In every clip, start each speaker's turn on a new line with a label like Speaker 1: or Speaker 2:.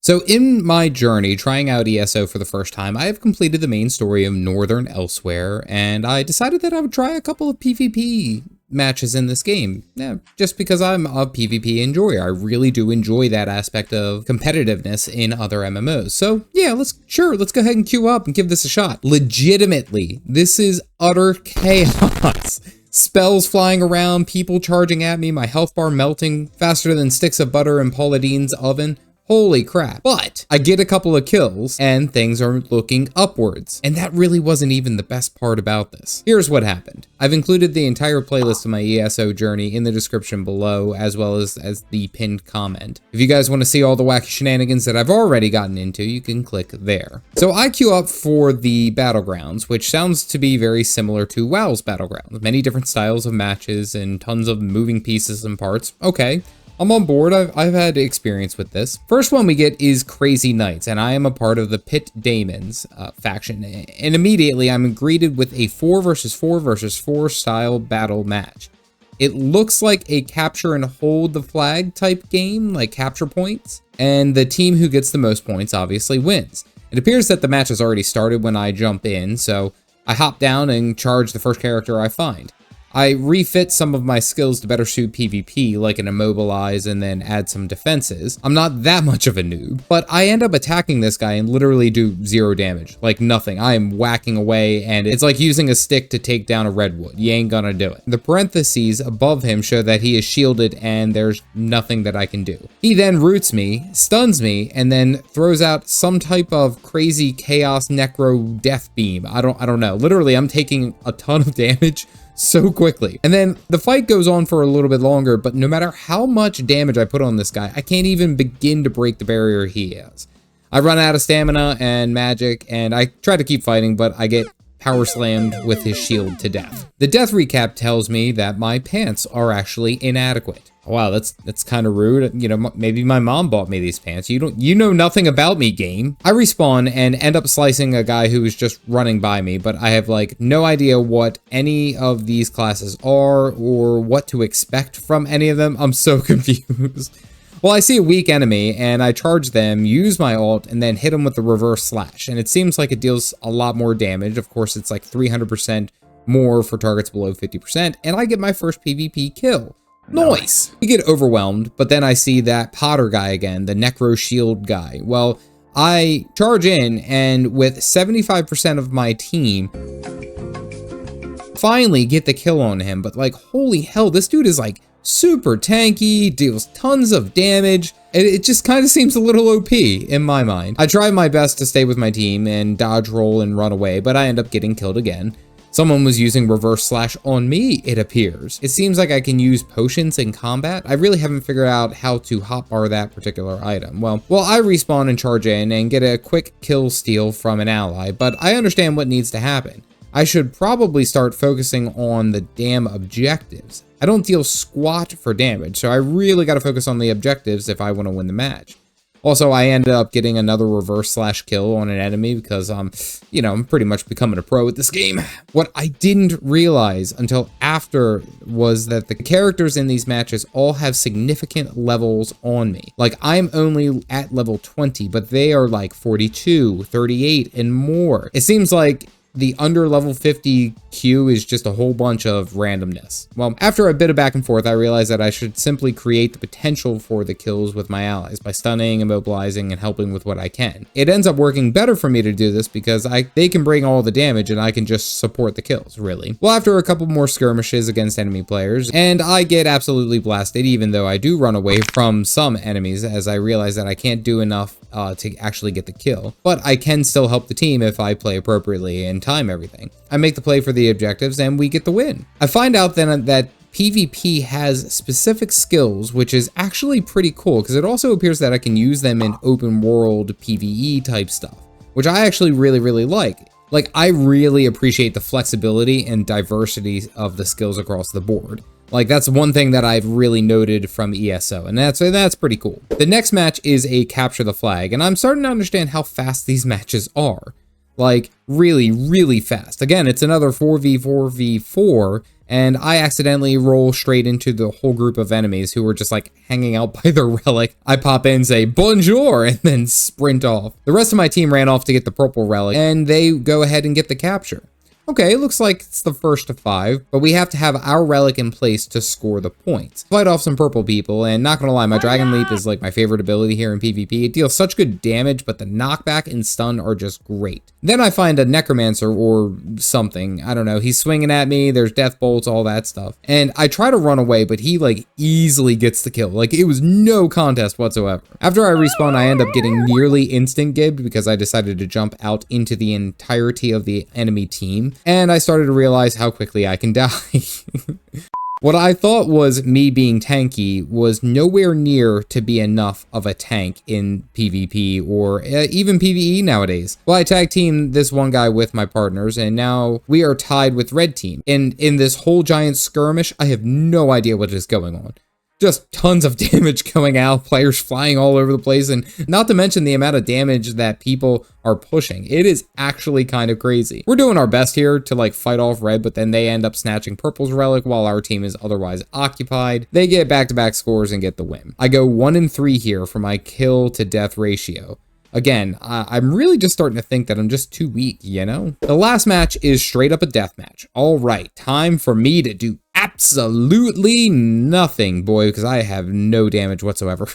Speaker 1: So in my journey trying out ESO for the first time, I have completed the main story of Northern Elsewhere, and I decided that I would try a couple of PvP matches in this game. Yeah, just because I'm a PvP enjoyer. I really do enjoy that aspect of competitiveness in other MMOs. So yeah, let's go ahead and queue up and give this a shot. Legitimately, this is utter chaos. Spells flying around, people charging at me, my health bar melting faster than sticks of butter in Paula Deen's oven. Holy crap. But I get a couple of kills and things are looking upwards. And that really wasn't even the best part about this. Here's what happened. I've included the entire playlist of my ESO journey in the description below, as well as the pinned comment. If you guys want to see all the wacky shenanigans that I've already gotten into, you can click there. So I queue up for the Battlegrounds, which sounds to be very similar to WoW's Battlegrounds. Many different styles of matches and tons of moving pieces and parts. Okay. I'm on board. I've had experience with this. First one we get is Crazy Knights, and I am a part of the Pit Daemons faction. And immediately I'm greeted with a 4 versus 4 versus 4 style battle match. It looks like a capture and hold the flag type game, like capture points, and the team who gets the most points obviously wins. It appears that the match has already started when I jump in, so I hop down and charge the first character I find. I refit some of my skills to better suit PvP, like an immobilize and then add some defenses. I'm not that much of a noob, but I end up attacking this guy and literally do 0 damage, like nothing. I am whacking away and it's like using a stick to take down a redwood. You ain't gonna do it. The parentheses above him show that he is shielded and there's nothing that I can do. He then roots me, stuns me, and then throws out some type of crazy chaos necro death beam. I don't know. Literally, I'm taking a ton of damage so quickly. And then the fight goes on for a little bit longer, but no matter how much damage I put on this guy, I can't even begin to break the barrier he has. I run out of stamina and magic, and I try to keep fighting, but I get power slammed with his shield to death. The death recap tells me that my pants are actually inadequate. Wow, that's kind of rude. You know, maybe my mom bought me these pants. You know nothing about me, game. I respawn and end up slicing a guy who was just running by me, but I have like no idea what any of these classes are or what to expect from any of them. I'm so confused. Well, I see a weak enemy and I charge them, use my ult, and then hit them with the reverse slash. And it seems like it deals a lot more damage. Of course, it's like 300% more for targets below 50%, and I get my first PvP kill. Nice! We get overwhelmed, but then I see that Potter guy again, the Necro Shield guy. Well, I charge in, and with 75% of my team, finally get the kill on him. But like, holy hell, this dude is like super tanky, deals tons of damage. It just kind of seems a little OP in my mind. I try my best to stay with my team and dodge roll and run away, but I end up getting killed again. Someone was using reverse slash on me, it appears. It seems like I can use potions in combat. I really haven't figured out how to hotbar that particular item. Well, I respawn and charge in and get a quick kill steal from an ally, but I understand what needs to happen. I should probably start focusing on the damn objectives. I don't deal squat for damage, so I really got to focus on the objectives if I want to win the match. Also, I ended up getting another reverse slash kill on an enemy because I'm pretty much becoming a pro at this game. What I didn't realize until after was that the characters in these matches all have significant levels on me. Like, I'm only at level 20, but they are like 42, 38, and more. It seems like the under level 50 queue is just a whole bunch of randomness. Well, after a bit of back and forth, I realized that I should simply create the potential for the kills with my allies by stunning, immobilizing, and helping with what I can. It ends up working better for me to do this because they can bring all the damage and I can just support the kills, really. Well, after a couple more skirmishes against enemy players, and I get absolutely blasted, even though I do run away from some enemies as I realize that I can't do enough to actually get the kill, but I can still help the team if I play appropriately and time everything. I make the play for the objectives and we get the win. I find out then that PvP has specific skills, which is actually pretty cool because it also appears that I can use them in open world PvE type stuff, which I actually really like. Like, I really appreciate the flexibility and diversity of the skills across the board. Like, that's one thing that I've really noted from ESO, and that's pretty cool. The next match is a capture the flag, and I'm starting to understand how fast these matches are. Like, really fast. Again, it's another 4v4v4, and I accidentally roll straight into the whole group of enemies who were just like hanging out by their relic. I pop in, say bonjour, and then sprint off. The rest of my team ran off to get the purple relic, and they go ahead and get the capture. Okay, it looks like it's the first of 5, but we have to have our relic in place to score the points. Fight off some purple people, and not gonna lie, my Dragon Leap is like my favorite ability here in PvP. It deals such good damage, but the knockback and stun are just great. Then I find a Necromancer or something, I don't know, he's swinging at me, there's death bolts, all that stuff. And I try to run away, but he like easily gets the kill. Like it was no contest whatsoever. After I respawn, I end up getting nearly instant gibbed because I decided to jump out into the entirety of the enemy team. And I started to realize how quickly I can die. What I thought was me being tanky was nowhere near to be enough of a tank in PvP or even PvE nowadays. Well, I tag teamed this one guy with my partners, and now we are tied with red team. And in this whole giant skirmish, I have no idea what is going on. Just tons of damage going out, players flying all over the place, and not to mention the amount of damage that people are pushing. It is actually kind of crazy. We're doing our best here to like fight off red, but then they end up snatching purple's relic while our team is otherwise occupied. They get back-to-back scores and get the win. I go 1-3 here for my kill to death ratio. Again, I'm really just starting to think that I'm just too weak, you know? The last match is straight up a death match. All right, time for me to do absolutely nothing, boy, because I have no damage whatsoever.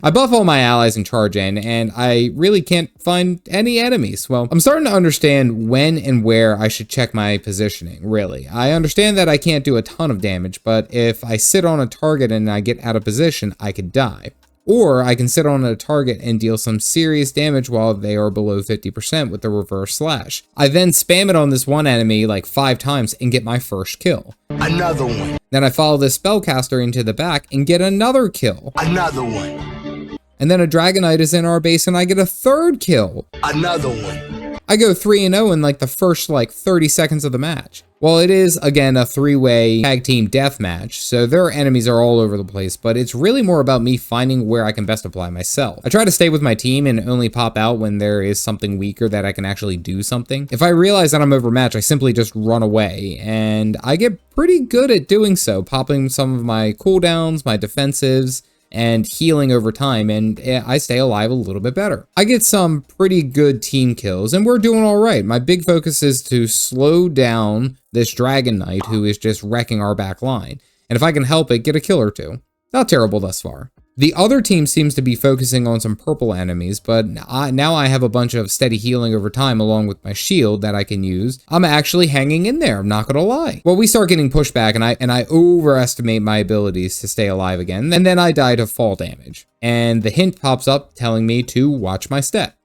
Speaker 1: I buff all my allies and charge in, and I really can't find any enemies. Well, I'm starting to understand when and where I should check my positioning, really. I understand that I can't do a ton of damage, but if I sit on a target and I get out of position, I could die. Or I can sit on a target and deal some serious damage while they are below 50% with the reverse slash. I then spam it on this one enemy like 5 times and get my first kill.
Speaker 2: Another one.
Speaker 1: Then I follow this spellcaster into the back and get another kill.
Speaker 2: Another one.
Speaker 1: And then a Dragonite is in our base and I get a third kill.
Speaker 2: Another one.
Speaker 1: I go 3-0 in like the first like 30 seconds of the match. Well, it is, again, a 3-way tag team death match, so their enemies are all over the place, but it's really more about me finding where I can best apply myself. I try to stay with my team and only pop out when there is something weaker that I can actually do something. If I realize that I'm overmatched, I simply just run away, and I get pretty good at doing so, popping some of my cooldowns, my defensives, and healing over time, and I stay alive a little bit better. I get some pretty good team kills, and we're doing all right. My big focus is to slow down this Dragon Knight who is just wrecking our back line. And if I can help it, get a kill or two. Not terrible thus far. The other team seems to be focusing on some purple enemies, but now I have a bunch of steady healing over time along with my shield that I can use. I'm actually hanging in there, I'm not gonna lie. Well, we start getting pushed back and I overestimate my abilities to stay alive again, and then I die to fall damage. And the hint pops up telling me to watch my step.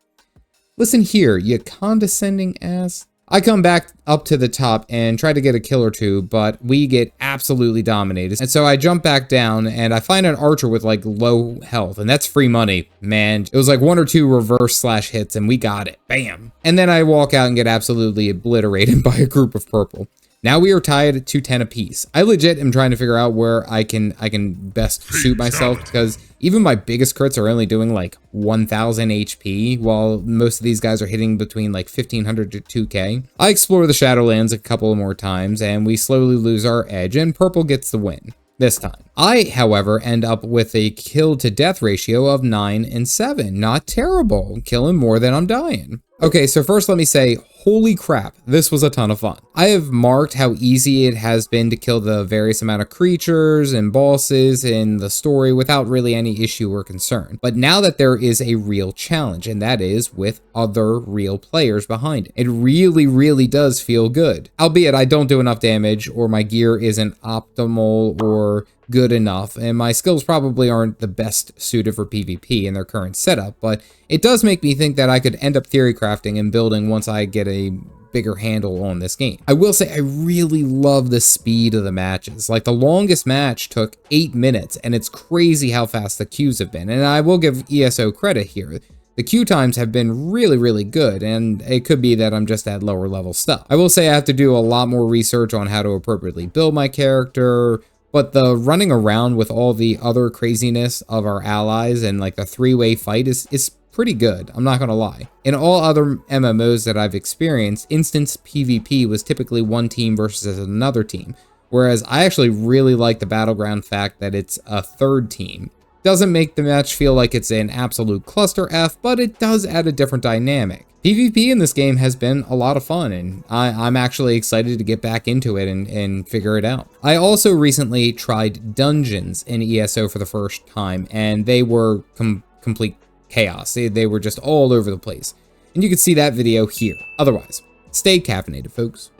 Speaker 1: Listen here, you condescending ass. I come back up to the top and try to get a kill or two, but we get absolutely dominated. And so I jump back down and I find an archer with like low health, and that's free money, man. It was like 1 or 2 reverse slash hits and we got it. Bam. And then I walk out and get absolutely obliterated by a group of purple. Now we are tied to 10 apiece. I legit am trying to figure out where I can best suit myself, because even my biggest crits are only doing like 1000 HP, while most of these guys are hitting between like 1500 to 2k. I explore the Shadowlands a couple more times and we slowly lose our edge, and purple gets the win this time. I, however, end up with a kill to death ratio of 9 and 7. Not terrible, killing more than I'm dying. Okay, so first let me say, holy crap, this was a ton of fun. I have marked how easy it has been to kill the various amount of creatures and bosses in the story without really any issue or concern. But now that there is a real challenge, and that is with other real players behind it, it really does feel good. Albeit I don't do enough damage, or my gear isn't optimal or good enough, and my skills probably aren't the best suited for PvP in their current setup, but it does make me think that I could end up theory crafting and building once I get a bigger handle on this game. I will say I really love the speed of the matches. Like the longest match took 8 minutes, and it's crazy how fast the queues have been, and I will give ESO credit here. The queue times have been really good, and it could be that I'm just at lower level stuff. I will say I have to do a lot more research on how to appropriately build my character, but the running around with all the other craziness of our allies and like the 3-way fight is pretty good, I'm not gonna lie. In all other MMOs that I've experienced, instance PvP was typically one team versus another team, Whereas I actually really like the Battleground fact that it's a third team. Doesn't make the match feel like it's an absolute cluster F, but it does add a different dynamic. PvP in this game has been a lot of fun, and I'm actually excited to get back into it and figure it out. I also recently tried dungeons in ESO for the first time, and they were complete chaos. They were just all over the place. And you can see that video here. Otherwise, stay caffeinated, folks.